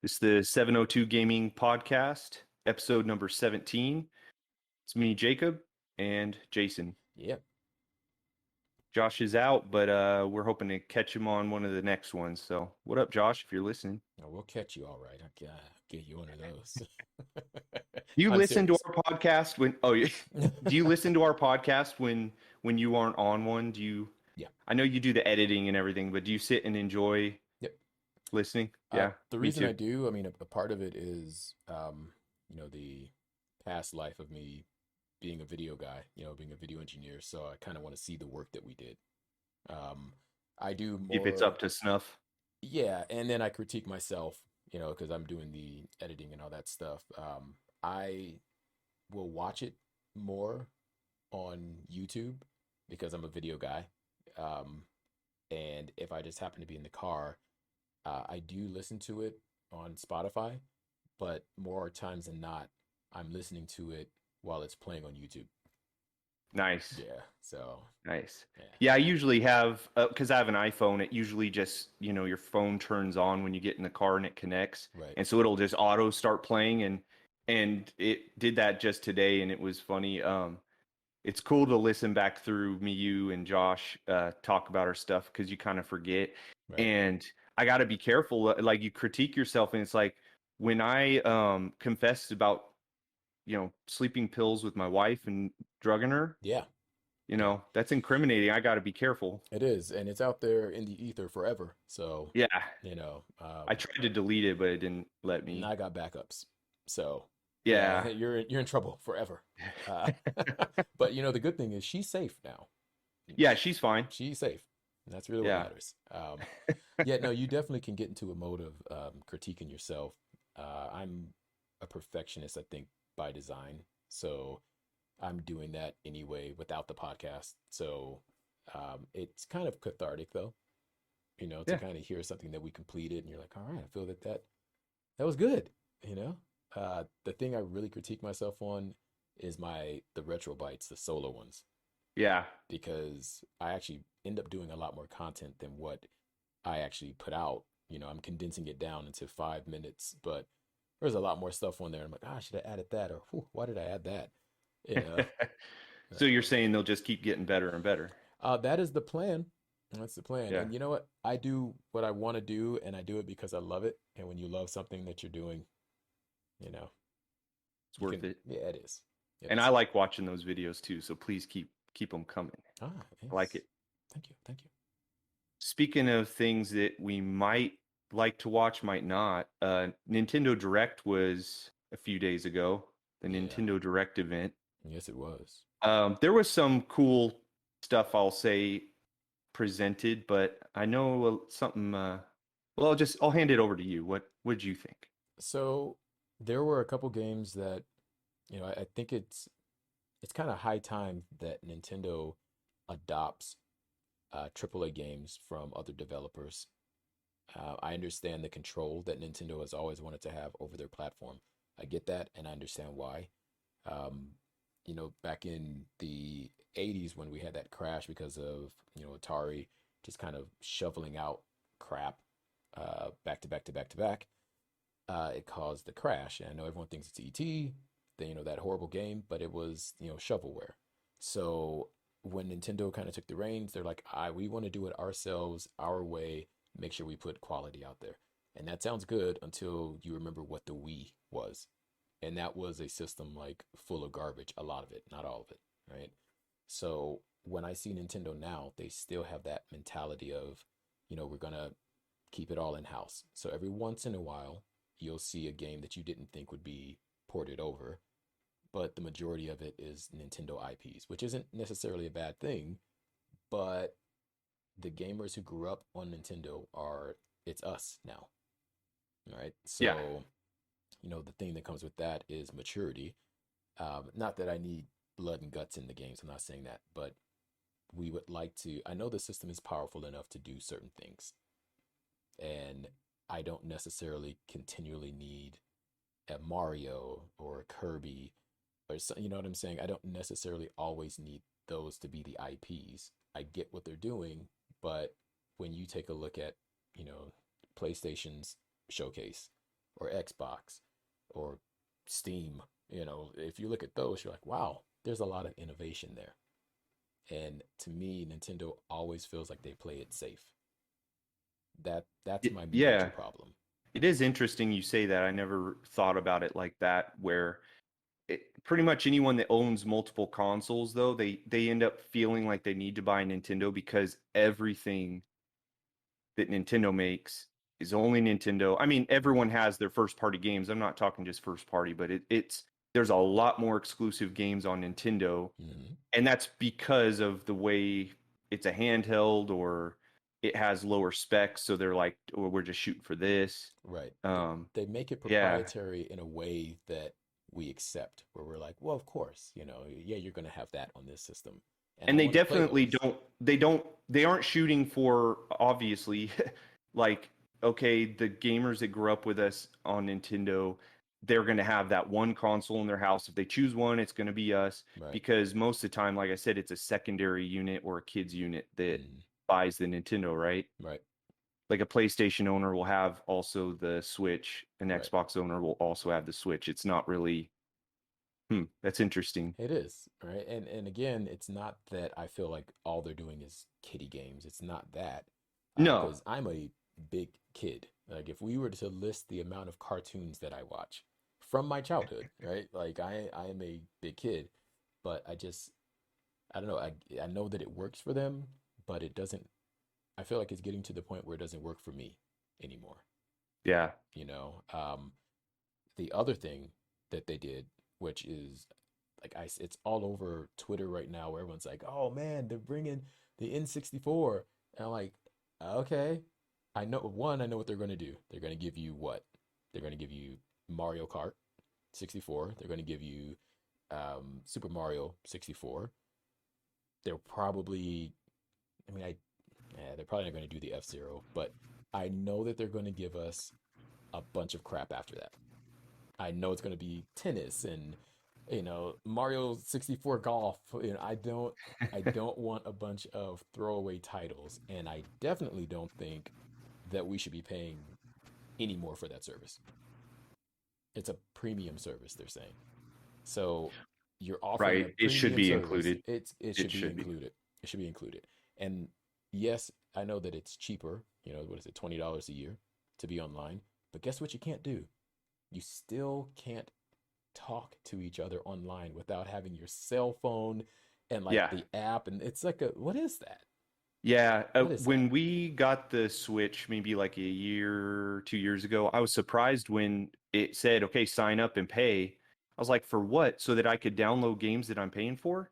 This is the 702 Gaming Podcast, episode number 17. It's me, Jacob, and Jason. Yep. Josh is out, but we're hoping to catch him on one of the next ones. So, what up, Josh, if you're listening? No, we'll catch you all right. I'll get you one of those. Do you I'm listen to serious. our podcast when do you listen to our podcast when you aren't on one? Yeah. I know you do the editing and everything, but do you sit and enjoy Yep. listening? Yeah, The me reason I too. do, I mean, a part of it is, the past life of me being a video guy, being a video engineer. So I kind of want to see the work that we did. Um, I do If it's more, up to snuff. yeah, and then I critique myself, because I'm doing the editing and all that stuff. I will watch it more on YouTube because I'm a video guy. Um, and if I just happen to be in the car, I do listen to it on Spotify, but more times than not, I'm listening to it while it's playing on YouTube. Nice. Yeah. So, Nice. yeah. Yeah, I usually have because I have an iPhone. It usually just your phone turns on when you get in the car and it connects, Right. and so it'll just auto start playing and it did that just today, and it was funny. It's cool to listen back through me, you, and Josh talk about our stuff because you kind of forget, Right. and I got to be careful. Like you critique yourself, and it's like when I confessed about sleeping pills with my wife and drugging her. Yeah. Yeah. That's incriminating. I got to be careful. It is. And it's out there in the ether forever. So, Yeah, you know, I um, tried to delete it, but it didn't let and me. I got backups. So, yeah, Yeah. you're in trouble forever. Uh, but the good thing is she's safe now. Yeah, she's fine. She's safe. And that's really what Yeah. matters. Yeah, no, you definitely can get into a mode of critiquing yourself. I'm a perfectionist, I think, by design. So I'm doing that anyway without the podcast. So it's kind of cathartic, though, to Yeah. kind of hear something that we completed and you're like, all right, I feel that was good, you know? The thing I really critique myself on is the retro bites, the solo ones, Yeah. because I actually end up doing a lot more content than what I actually put out. I'm condensing it down into 5 minutes, but there's a lot more stuff on there. I'm like, I should have added that, or why did I add that? You know, So you're um, saying they'll just keep getting better and better. that is the plan. That's the plan. Yeah. And you know what? I do what I want to do, and I do it because I love it. And when you love something that you're doing, you know, It's you worth can, it. yeah, it is. It And I is. like watching those videos too, so please keep them coming. Ah, I like yes. it. Thank you. Thank you. Speaking of things that we might like to watch, might not, Nintendo Direct was a few days ago, the Yeah. Nintendo Direct event. Yes, it was. There was some cool stuff, I'll say, presented, but I know something. Well, I'll hand it over to you. What would you think? So there were a couple games that, I think it's kind of high time that Nintendo adopts AAA games from other developers. I understand the control that Nintendo has always wanted to have over their platform. I get that, and I understand why. Um, Back in the 80s when we had that crash because of, Atari just kind of shoveling out crap back to back to back to back, it caused the crash. And I know everyone thinks it's ET, that horrible game, but it was, shovelware. So when Nintendo kind of took the reins, they're like, we want to do it ourselves, our way, make sure we put quality out there. And that sounds good until you remember what the Wii was. And that was a system like full of garbage, a lot of it, not all of it, right? So when I see Nintendo now, they still have that mentality of, we're gonna keep it all in house. So every once in a while, you'll see a game that you didn't think would be ported over, but the majority of it is Nintendo IPs, which isn't necessarily a bad thing, but the gamers who grew up on Nintendo it's us now, right? Yeah, So, the thing that comes with that is maturity. Not that I need blood and guts in the games, I'm not saying that, but we would like to. I know the system is powerful enough to do certain things, and I don't necessarily continually need a Mario or a Kirby or you know what I'm saying? I don't necessarily always need those to be the IPs. I get what they're doing, but when you take a look at, you know, PlayStation's showcase or Xbox or Steam. If you look at those, you're like, wow, there's a lot of innovation there. And to me, Nintendo always feels like they play it safe. That's my major Yeah, problem. it is interesting you say that. I never thought about it like that, where pretty much anyone that owns multiple consoles, though, they end up feeling like they need to buy a Nintendo because everything that Nintendo makes is only Nintendo. I mean, everyone has their first party games. I'm not talking just first party, but it's there's a lot more exclusive games on Nintendo, Hmm. and that's because of the way it's a handheld or it has lower specs. So they're like, or we're just shooting for this. Right. Um, They make it yeah, proprietary in a way that we accept, where we're like, well, of course, yeah, you're going to have that on this system. And I and they want to play definitely those. they aren't shooting for, obviously, like, okay, the gamers that grew up with us on Nintendo, they're going to have that one console in their house. If they choose one, it's going to be us, Right. because most of the time, like I said, it's a secondary unit or a kids unit that Mm, buys the Nintendo, right? right. Like a PlayStation owner will have also the Switch, an Right. Xbox owner will also have the Switch. It's not really, that's interesting. It is, right? And again, it's not that I feel like all they're doing is kiddie games. It's not that. No. Because I'm a big kid. Like if we were to list the amount of cartoons that I watch from my childhood, right? Like I am a big kid, but I don't know. I know that it works for them, but it doesn't. I feel like it's getting to the point where it doesn't work for me anymore. Yeah. You know, the other thing that they did, which is like it's all over Twitter right now, where everyone's like, "Oh man, they're bringing the N64," and I'm like, "Okay, I know one. I know what they're going to do. They're going to give you what? They're going to give you Mario Kart 64. They're going to give you Super Mario 64. They're probably, I mean, they're probably not going to do the F Zero, but I know that they're going to give us a bunch of crap after that. I know it's going to be tennis and Mario 64 golf. I don't want a bunch of throwaway titles, and I definitely don't think that we should be paying any more for that service. It's a premium service, they're saying. So you're offering a Right. It should premium be service. included. It It should be should be. included. It should be included. And yes, I know that it's cheaper, what is it, $20 a year to be online. But guess what you can't do? You still can't talk to each other online without having your cell phone and like Yeah. the app. And it's like what is that? Yeah. What is that? When we got the Switch, maybe like a year, 2 years ago, I was surprised when it said, okay, sign up and pay. I was like, for what? So that I could download games that I'm paying for?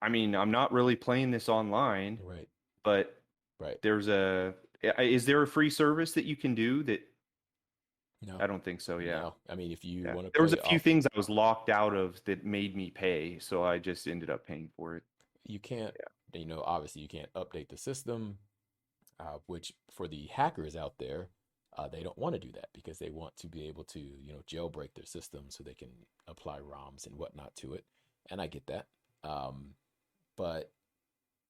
I mean, I'm not really playing this online, Right, but right. is there a free service that you can do that? No, I don't think so. Yeah. no. I mean, if you Yeah. want to There was a play few off, things I was locked out of that made me pay. So I just ended up paying for it. you can't, obviously you can't update the system, which for the hackers out there, they don't want to do that because they want to be able to, jailbreak their system so they can apply ROMs and whatnot to it. And I get that. But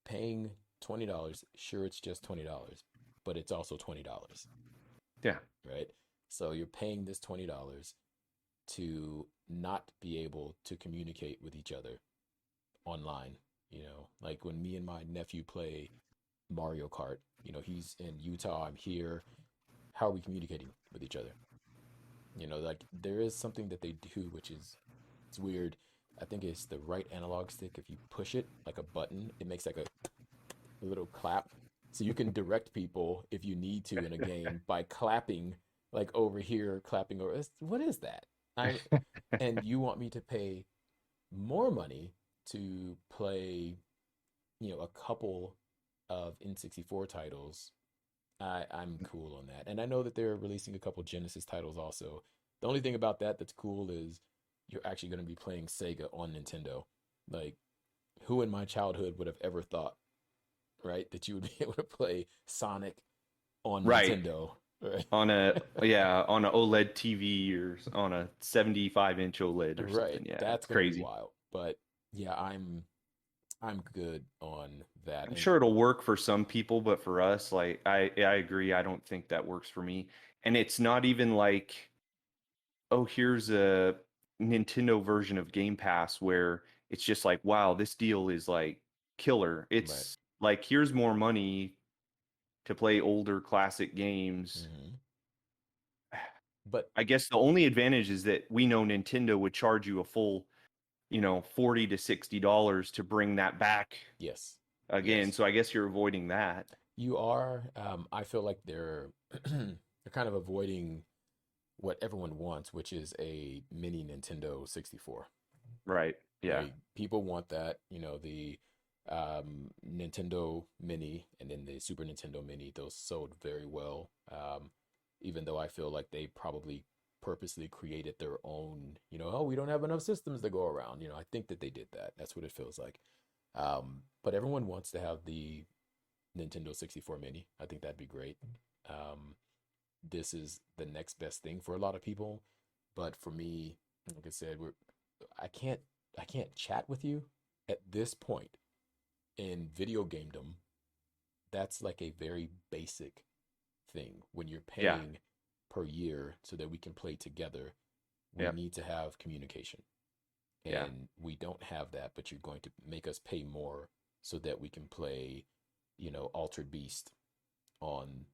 paying $20, sure, it's just $20, but it's also $20, Yeah. right? So you're paying this $20 to not be able to communicate with each other online. Like when me and my nephew play Mario Kart, he's in Utah, I'm here. How are we communicating with each other? Like there is something that they do, which is it's weird. I think it's the right analog stick. If you push it like a button, it makes like a little clap. So you can direct people if you need to in a game by clapping like over here, clapping over. What is that? I and you want me to pay more money to play, a couple of N64 titles. I'm cool on that. And I know that they're releasing a couple Genesis titles also. The only thing about that that's cool is you're actually going to be playing Sega on Nintendo. Like, who in my childhood would have ever thought, right, that you would be able to play Sonic on Right. Nintendo, right? On a OLED TV or on a 75-inch OLED or Right. something. Yeah, That's it's going to be crazy. wild. But yeah, I'm good on that. I'm And sure it'll work for some people, but for us, like I agree. I don't think that works for me. And it's not even like, oh, here's a Nintendo version of Game Pass where it's just like, wow, this deal is like killer. right. It's like, here's more money to play older classic games. Hmm. But I guess the only advantage is that we know Nintendo would charge you a full, $40 to $60 to bring that back yes, again. yes, So I guess you're avoiding that. you are. I feel like they're they're kind of avoiding what everyone wants, which is a mini Nintendo 64. Right. Yeah. Right? People want that. The Nintendo Mini and then the Super Nintendo Mini, those sold very well. Even though I feel like they probably purposely created their own, oh, we don't have enough systems to go around. I think that they did that. That's what it feels like. But everyone wants to have the Nintendo 64 Mini. I think that'd be great. Um, this is the next best thing for a lot of people. But for me, like I said, I can't I can't chat with you at this point in video gamedom. That's like a very basic thing. When you're Yeah. paying per year so that we can play together, we Yeah. need to have communication. Yeah. And we don't have that, but you're going to make us pay more so that we can play, Altered Beast on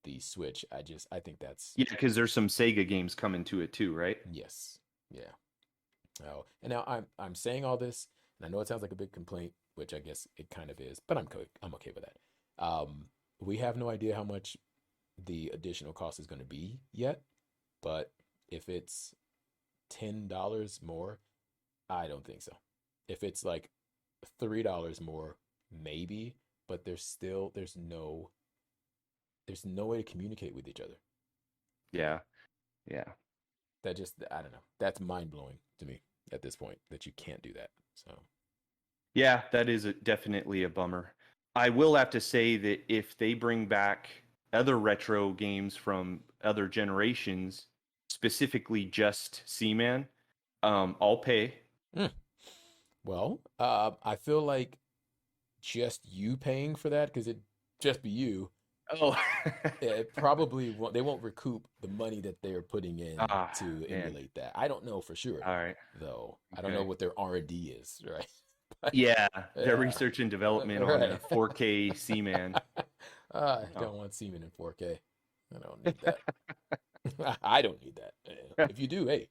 the Switch. I think that's Yeah. Because there's some Sega games coming to it too, right? yes. Yeah. Oh, and now I'm saying all this, and I know it sounds like a big complaint, which I guess it kind of is, but I'm okay with that. We have no idea how much the additional cost is going to be yet, but if it's $10 more, I don't think so. If it's like $3 more, maybe, but there's no way to communicate with each other. Yeah. Yeah. That just I don't know. That's mind blowing to me at this point that you can't do that. So Yeah. That is definitely a bummer. I will have to say that if they bring back other retro games from other generations, specifically just Seaman, I'll pay. mm. Well, I feel like just you paying for that because it just be you. Oh. It probably won't, they won't recoup the money that they're putting in Ah, to man. emulate that. I don't know for sure All right. though. I don't know Okay. what their R&D is, right? But Yeah, their yeah, research and development on right. a 4K Seaman. I Oh. don't want semen in 4K. I don't need that. I don't need that. If you do, hey,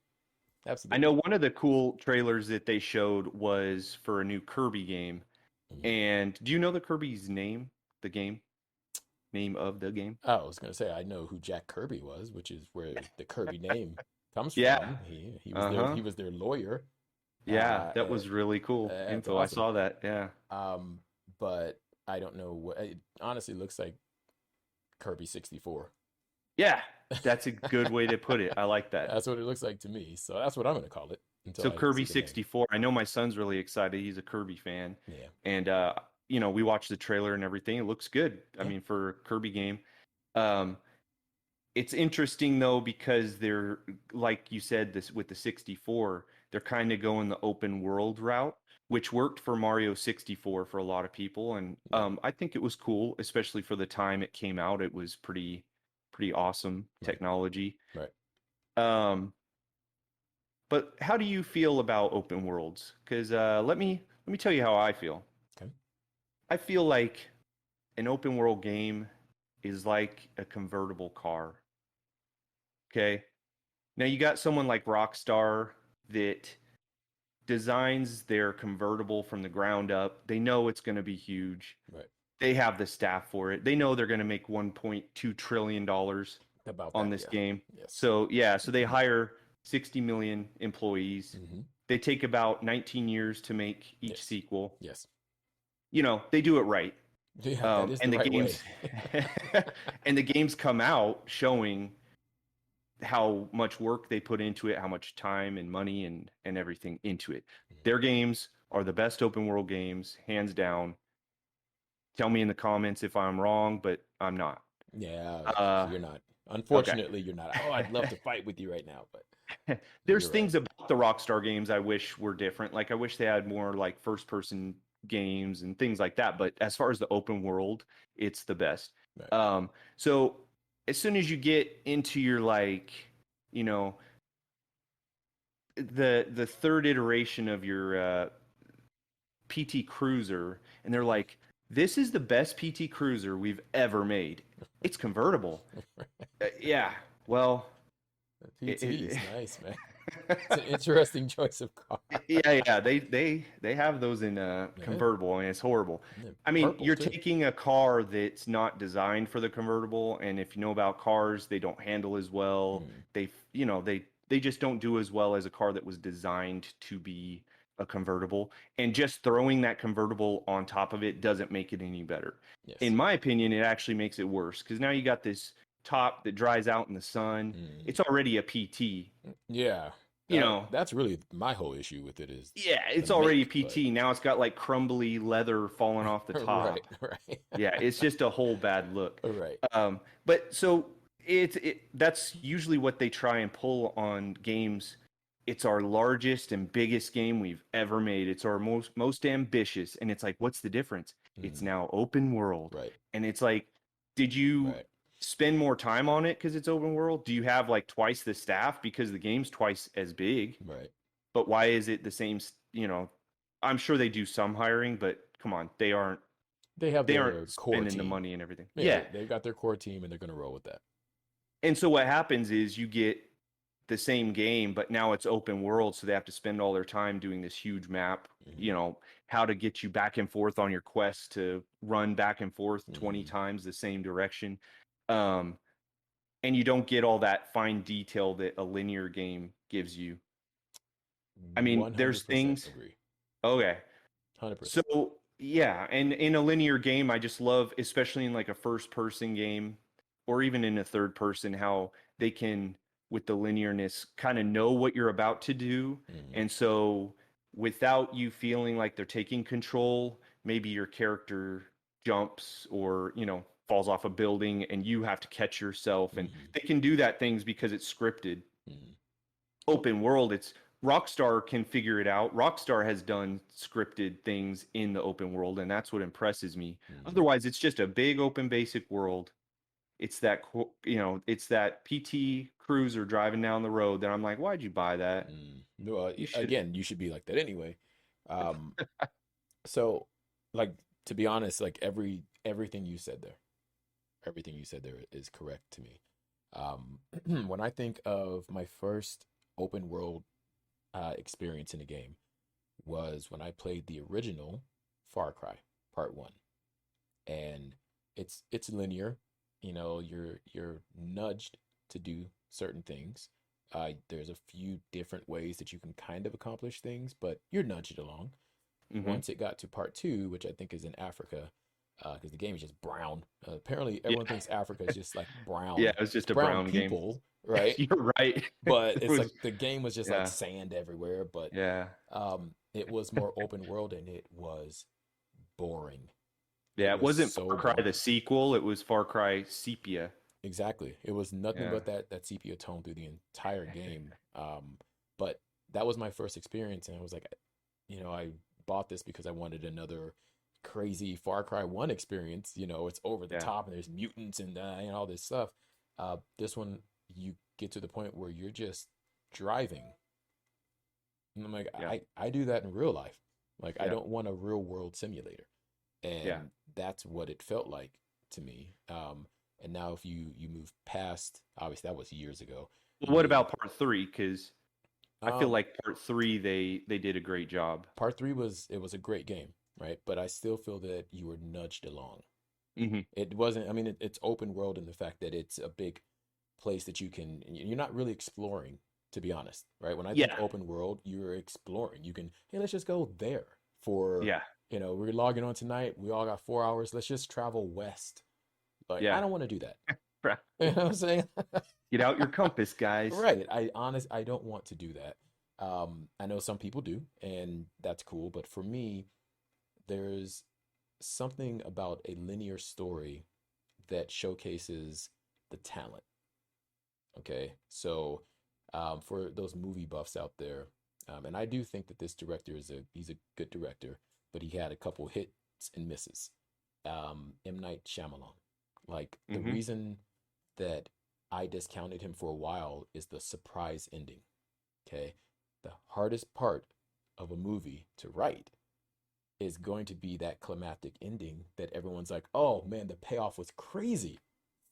I absolutely. know one of the cool trailers that they showed was for a new Kirby game. Mhm. And do you know the Kirby's name? The game? Name of the game? Oh, I was gonna say I know who Jack Kirby was, which is where the Kirby name comes Yeah. from. He was their Uh-huh. he was their lawyer. Yeah, that Uh, was really cool that's info. I awesome. saw that. Yeah. But I don't know what it honestly looks like. Kirby 64. Yeah, that's a good way to put it. I like that. That's what it looks like to me. So that's what I'm gonna call it until So I Kirby see the name. 64. I know my son's really excited. He's a Kirby fan. Yeah, And we watched the trailer and everything. It looks good. I yeah, mean, for a Kirby game. Um, it's interesting though because they're like you said this with the 64, they're kind of going the open world route, which worked for Mario 64 for a lot of people, and yeah. I think it was cool, especially for the time it came out. It was pretty awesome Right, technology. right. Um, but how do you feel about open worlds? Because let me tell you how I feel. Okay. I feel like an open world game is like a convertible car. Okay. Now you got someone like Rockstar that designs their convertible from the ground up. They know it's going to be huge. Right. They have the staff for it. They know they're going to make $1.2 trillion About on that, this yeah. game. Yes. So, yeah, so they hire 60 million employees. Mm-hmm. They take about 19 years to make each Yes. sequel. Yes. They do it right. Yeah, that is the And the right way. games and the games come out showing how much work they put into it, how much time and money and everything into it. Mhm. Their games are the best open world games, hands down. Tell me in the comments if I'm wrong, but I'm not. Yeah, Uh, you're not. okay. Unfortunately, you're not. Oh, I'd love to fight with you right now, but There's you're right. things about the Rockstar games I wish were different. Like I wish they had more like first person games and things like that. But as far as the open world, it's the best. Right. So as soon as you get into your like, you know, the third iteration of your PT Cruiser, and they're like, "This is the best PT Cruiser we've ever made. It's convertible." Yeah, well, PT is it, nice, man. It's an interesting choice of car. yeah, they have those in Yeah, convertible, and it's horrible. yeah, I mean, purple you're too. taking a car that's not designed for the convertible, and if you know about cars, they don't handle as well. Mm, They just don't do as well as a car that was designed to be a convertible. And just throwing that convertible on top of it doesn't make it any better. yes. In my opinion, it actually makes it worse because now you got this top that dries out in the sun. Mm, It's already a PT, yeah. you know. That's really my whole issue with it is Yeah, the it's already make, but PT. Now it's got like crumbly leather falling off the right, top. right. Yeah, it's just a whole bad look. Right. But so that's usually what they try and pull on games. It's our largest and biggest game we've ever made. It's our most ambitious, and it's like, what's the difference? It's Mm, now open world, right, and it's like, did you right, spend more time on it because it's open world? Do you have like twice the staff because the game's twice as big? right. But why is it the same? I'm sure they do some hiring, but come on, they aren't They have they aren't their core spending the team. money and everything. Yeah, Yeah. they've got their core team and they're going to roll with that. And so what happens is you get the same game, but now it's open world, so they have to spend all their time doing this huge map, Hmm. how to get you back and forth on your quest to run back and forth 20 Hmm. times the same direction. Um, and you don't get all that fine detail that a linear game gives you. I mean, there's 100% things. agree. Okay. 100%. So yeah, and in a linear game, I just love, especially in like a first person game or even in a third person, how they can, with the linearness, kind of know what you're about to do. Hmm. And so without you feeling like they're taking control, maybe your character jumps or, falls off a building and you have to catch yourself. And Hmm. they can do that things because it's scripted. Hmm. Open world, it's Rockstar can figure it out. Rockstar has done scripted things in the open world, and that's what impresses me. Hmm. Otherwise, it's just a big open basic world. It's that PT Cruiser driving down the road that I'm like, why'd you buy that? No, You should. again, you should be like that anyway. Um, so, like, to be honest, like everything you said there, everything you said there is correct to me. When I think of my first open world experience in a game was when I played the original Far Cry Part 1. And it's linear. You're nudged to do certain things. There's a few different ways that you can kind of accomplish things, but you're nudged along. Hmm. Once it got to part two, which I think is in Africa, because the game is just brown. Apparently, Yeah, everyone thinks Africa is just like yeah, brown, it was just a brown brown game. people, right? You're right. But It it's like was, the game was just like yeah, sand everywhere. But yeah, it was more open world and it was boring. yeah. It It was wasn't so Far Cry the boring. sequel; it was Far Cry Sepia. Exactly. It was nothing Yeah, but that sepia tone through the entire game. But that was my first experience, and I was like, I bought this because I wanted another crazy Far Cry 1 experience. It's over the yeah, top and there's mutants and all this stuff. This one, you get to the point where you're just driving. And I'm like, yeah, I do that in real life. Like, I yeah, don't want a real world simulator. yeah. And that's what it felt like to me. And now if you move past, obviously that was years ago. Well, You what move, about part three? Because I feel um, like part three they did a great job. part three was a great game, right? But I still feel that you were nudged along. Hmm. It wasn't, I mean, it's open world in the fact that it's a big place that you're not really exploring, to be honest, right? When I think Yeah, open world, you're exploring. You can, hey, let's just go there for, yeah, we're logging on tonight. We all got 4 hours. Let's just travel west. Like, I yeah. don't want to do that. Right. You know what I'm saying? Get out your compass, guys. Right. I don't want to do that. I know some people do, and that's cool. But for me, there's something about a linear story that showcases the talent. Okay. So, for those movie buffs out there, and I do think that this director he's a good director, but he had a couple hits and misses. M. Night Shyamalan. Like the Mm-hmm. reason that I discounted him for a while is the surprise ending. Okay. The hardest part of a movie to write is going to be that climactic ending that everyone's like, oh man, the payoff was crazy.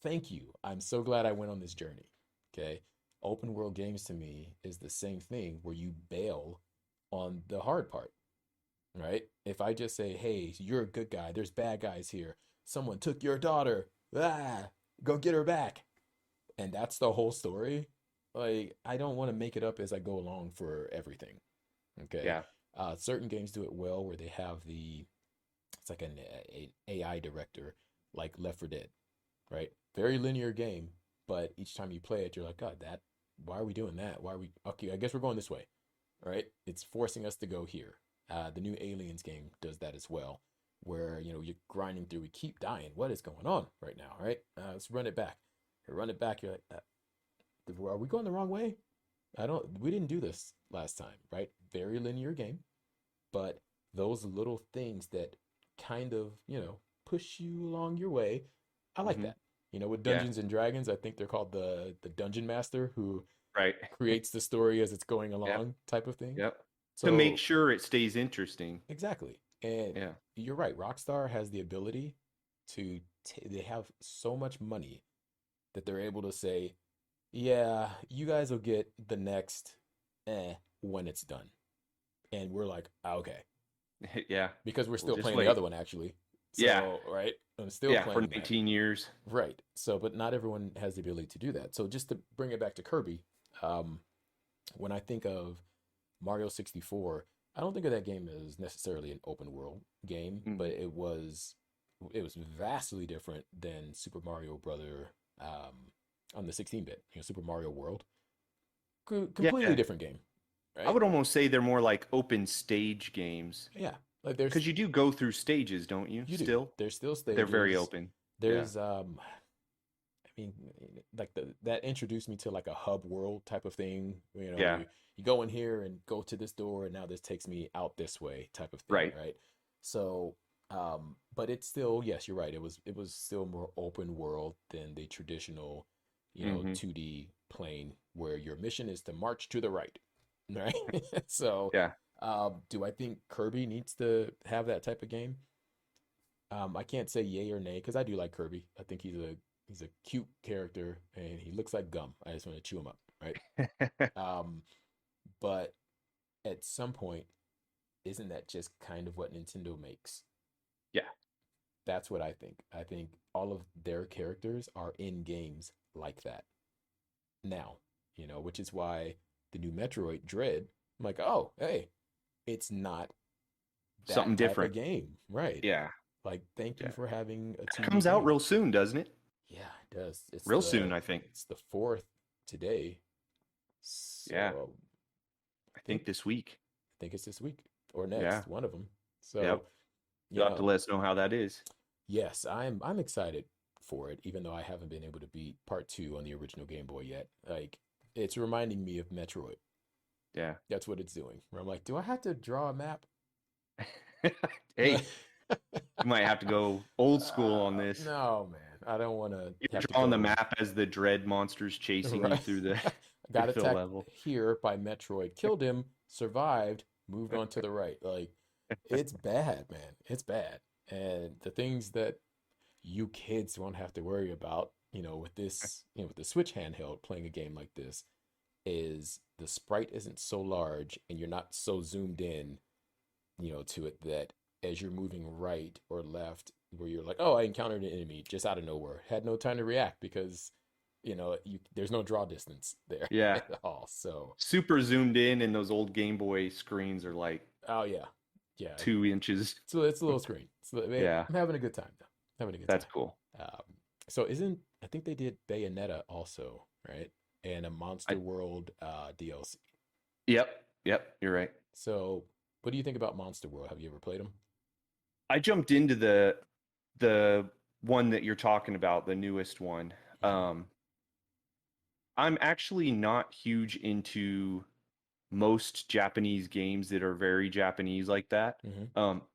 Thank you. I'm so glad I went on this journey. Okay. Open world games to me is the same thing where you bail on the hard part, right? If I just say, hey, you're a good guy, there's bad guys here, someone took your daughter, go get her back. And that's the whole story. Like, I don't want to make it up as I go along for everything. Okay. Yeah. Certain games do it well where they have it's like an AI director, like Left 4 Dead, right? Very linear game, but each time you play it, you're like, God, why are we doing that? Why are we, okay, I guess we're going this way, right? It's forcing us to go here. The new Aliens game does that as well, where, you're grinding through, we keep dying. What is going on right now, right? Let's run it back. Run it back. You're like, are we going the wrong way? We didn't do this last time, right? Very linear game, but those little things that kind of, push you along your way, I like Mm-hmm. that. With Yeah. Dungeons and Dragons, I think they're called the Dungeon Master who Right. creates the story as it's going Yep. along type of thing. Yep. To make So, sure it stays interesting. exactly. And Yeah. you're right, Rockstar has the ability they have so much money that they're able to say, yeah, you guys will get the next when it's done. And we're like, okay, Yeah. because we're We'll still just playing the wait. other one actually. Yeah. So, right? I'm still Yeah. For playing that. 19 years. Right. So, but not everyone has the ability to do that. So, just to bring it back to Kirby, um, when I think of Mario 64, I don't think of that game as necessarily an open world game, but Mm. it was vastly different than Super Mario Brother on the 16-bit, Super Mario World. Completely Yeah. different game, I right? would almost say they're more like open stage games Yeah, like there's because you do go through stages, don't you? you do. Still, There's still they're very stages. open. Yeah. There's I mean, like that introduced me to like a hub world type of thing. Yeah. You go in here and go to this door, and now this takes me out this way type of thing, Right. right? So, but it's still, yes, you're right. It was still more open world than the traditional, Hmm. 2D plane where your mission is to march to the right, right? So, Yeah. do I think Kirby needs to have that type of game? I can't say yay or nay because I do like Kirby. I think he's a cute character and he looks like gum. I just want to chew him up, right? Um, but at some point, isn't that just kind of what Nintendo makes? Yeah. That's what I think. I think all of their characters are in games like that now, which is why the new Metroid Dread, I'm like, oh, hey, it's not Something that type of different. game, right? Yeah. Like, thank you Yeah. for having a That 2D comes out game. real soon, doesn't it? Yeah, it does. It's Real the soon, I think. it's the fourth today. Yeah. So I think think this week. I think it's this week or Yeah. next, one of them. Yep. So, You'll have to let us know how that is. yes, I'm excited for it, even though I haven't been able to beat part two on the original Game Boy yet. Like, it's reminding me of Metroid. Yeah. That's what it's doing. Where I'm like, do I have to draw a map? Hey, you might have to go old school on this. No, man. I don't want to You're have to drawing the go map as the dread monsters chasing you right. through the Got through the attacked level. here by Metroid, killed him, survived, moved on to the right. Like, it's bad, man. It's bad. And the things that you kids won't have to worry about, with this, with the Switch handheld playing a game like this, is the sprite isn't so large and you're not so zoomed in, to it that as you're moving right or left, where you're like, oh, I encountered an enemy just out of nowhere, had no time to react because, there's no draw distance there Yeah. at all. So, Super zoomed in, and those old Game Boy screens are like oh yeah, yeah. 2 inches. So it's a little screen. So Yeah. I'm having a good time though. Having a good That's time. cool. Um, so I think they did Bayonetta also, right? And a Monster I, World DLC. yep. Yep. You're right. So what do you think about Monster World? Have you ever played them? I jumped into the one that you're talking about, the newest one. Mhm. I'm actually not huge into most Japanese games that are very Japanese like that. Hmm.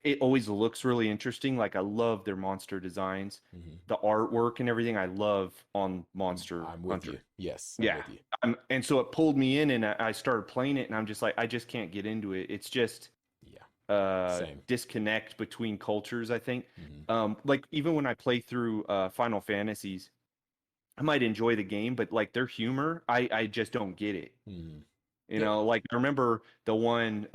It always looks really interesting. Like I love their monster designs, Hmm. the artwork and everything. I love on Monster I'm with you. Hunter. Yes, I'm Yeah. with you. And so it pulled me in and I started playing it and I'm just like, I just can't get into it. It's just Yeah, same. disconnect between cultures, I think. Hmm. Like even when I play through Final Fantasies, I might enjoy the game, but like their humor, I just don't get it. Hmm. You Yeah, know, like I remember the one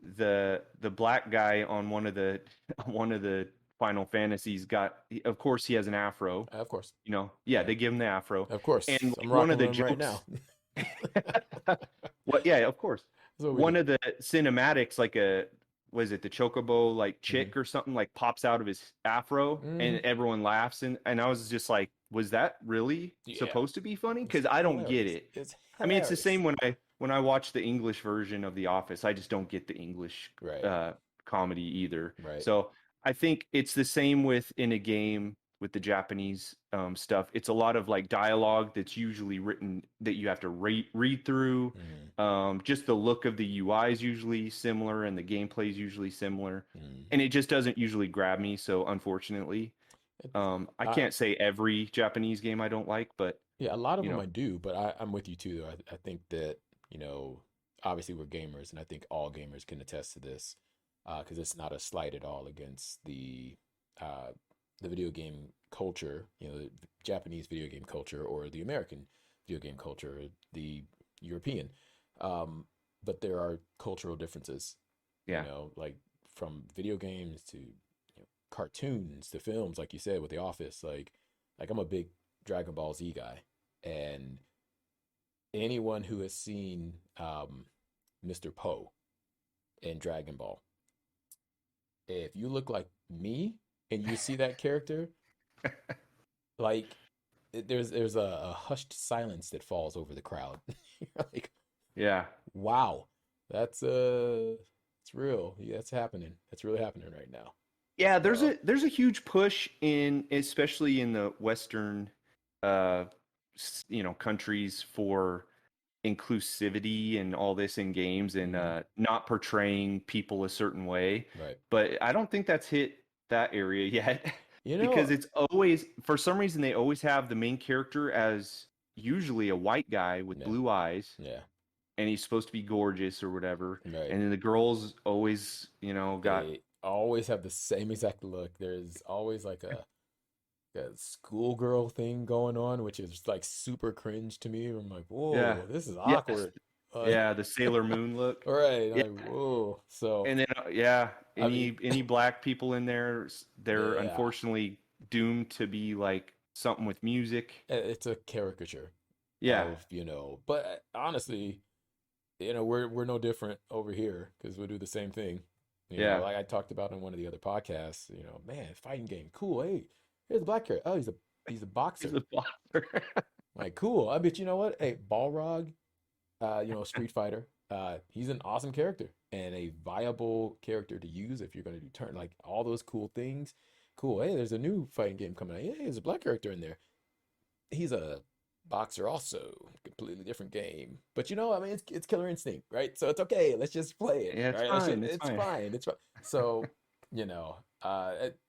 the black guy on one of the one of the Final Fantasies of course he has an afro, of course. you know. Yeah, Yeah, they give him the afro. of And course. I'm like one rocking of the one right now. jokes what yeah, of course. That's what we One do. of the cinematics, like was it the chocobo like Hmm. chick or something like pops out of his afro and Hmm. everyone laughs and I was just like, was that really Yeah, supposed to be funny? it's Because I don't get hilarious. it. It's I mean, it's the hilarious. same when I watch the English version of The Office. I just don't get the English Right, comedy either. right. So I think it's the same with in a game with the Japanese stuff. It's a lot of like dialogue that's usually written that you have to read through. Hmm. Just the look of the UI is usually similar and the gameplay is usually similar, Hmm. and it just doesn't usually grab me. So unfortunately, It's, I I, can't say every Japanese game I don't like, but yeah, a lot of you them know, I do, but I'm with you too. I think that, you know, obviously we're gamers, and I think all gamers can attest to this, because it's not a slight at all against uh, the video game culture, you know, the Japanese video game culture or the American video game culture, the European. Um, but there are cultural differences, you yeah, know, like from video games to, cartoons to films, like you said with The Office. Like I'm a big Dragon Ball Z guy, and anyone who has seen Mr. Poe in Dragon Ball, if you look like me and you see that character, like there's a hushed silence that falls over the crowd. You're like, yeah. wow, that's it's real. Yeah, that's happening. That's really happening right now. Yeah, So, there's a huge push in especially in the Western uh countries for inclusivity and all this in games and mhm, not portraying people a certain way. right. But I don't think that's hit that area yet You because know, it's always for some reason they always have the main character as usually a white guy with yeah, blue eyes yeah, and he's supposed to be gorgeous or whatever. right. And then the girls always, got They always have the same exact look. There's always like a schoolgirl thing going on, which is like super cringe to me. I'm like, yeah. whoa, this is Yes. awkward. Yeah, the Sailor Moon look. All right, Yeah, like whoa. So and then yeah, I mean, any black people in there, they're yeah, unfortunately doomed to be like something with music. it's a caricature Yeah, of, but honestly, we're no different over here because we do the same thing. yeah. Like I talked about in one of the other podcasts, man, fighting game, cool. Hey, here's a black character. Oh, he's a He's boxer. a boxer. Like, cool. I bet you know what? Hey, Balrog, Street Fighter. He's an awesome character and a viable character to use if you're going to do turn, like all those cool things. Cool. Hey, there's a new fighting game coming out. Hey, there's a black character in there. He's a boxer also, completely different game. But I mean, it's Killer Instinct, right? So it's okay. Let's just play it, Yeah, it's right? fine. It's It's fine. fine. It's fine. So, you know, uh, it-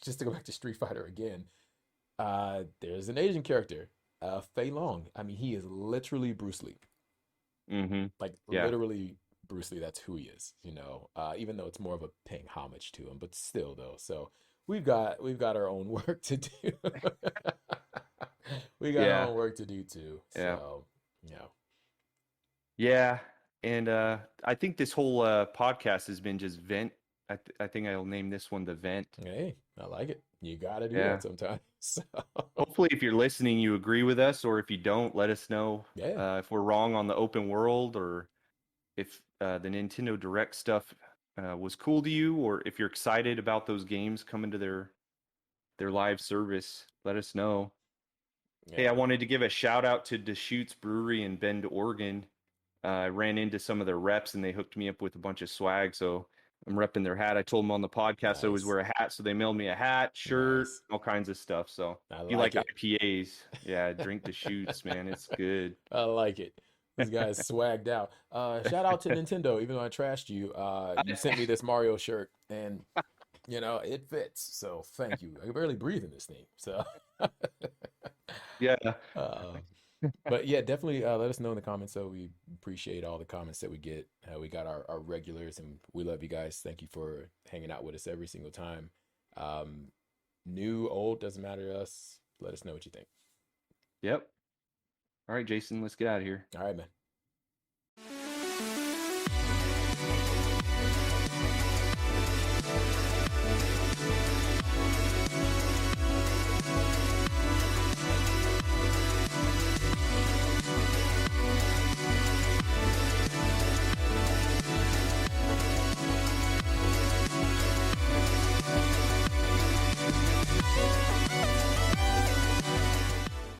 just to go back to Street Fighter again, there's an Asian character, Fei Long. I mean, he is literally Bruce Lee, Mm-hmm. like Yeah. literally Bruce Lee. That's who he is. Even though it's more of a paying homage to him, but still though. So we've got our own work to do. We got our Yeah. own work to do too. Yeah. So yeah, Yeah. And I think this whole podcast has been just vent. I think I'll name this one the vent. hey, I like it. You got to do Yeah. that sometimes. So Hopefully, if you're listening, you agree with us, or if you don't, let us know yeah, if we're wrong on the open world, or if the Nintendo Direct stuff was cool to you, or if you're excited about those games coming to their live service. Let us know. Hey, I yeah, wanted to give a shout out to Deschutes Brewery in Bend, Oregon. I ran into some of their reps, and they hooked me up with a bunch of swag. So I'm repping their hat. I told them on the podcast I always nice, wear a hat, so they mailed me a hat, shirt, nice. all kinds of stuff. So I if you like like it. IPAs, yeah, drink Deschutes, man. It's good. I like it. This guy is swagged out. Shout out to Nintendo, even though I trashed you. You sent me this Mario shirt, and it fits. So thank you. I can barely breathe in this thing. So, Yeah. uh, but yeah, definitely let us know in the comments. So we appreciate all the comments that we get. We got our regulars, and we love you guys. Thank you for hanging out with us every single time. Um, New, old, doesn't matter to us. Let us know what you think. Yep. All right, Jason, let's get out of here. All right, man.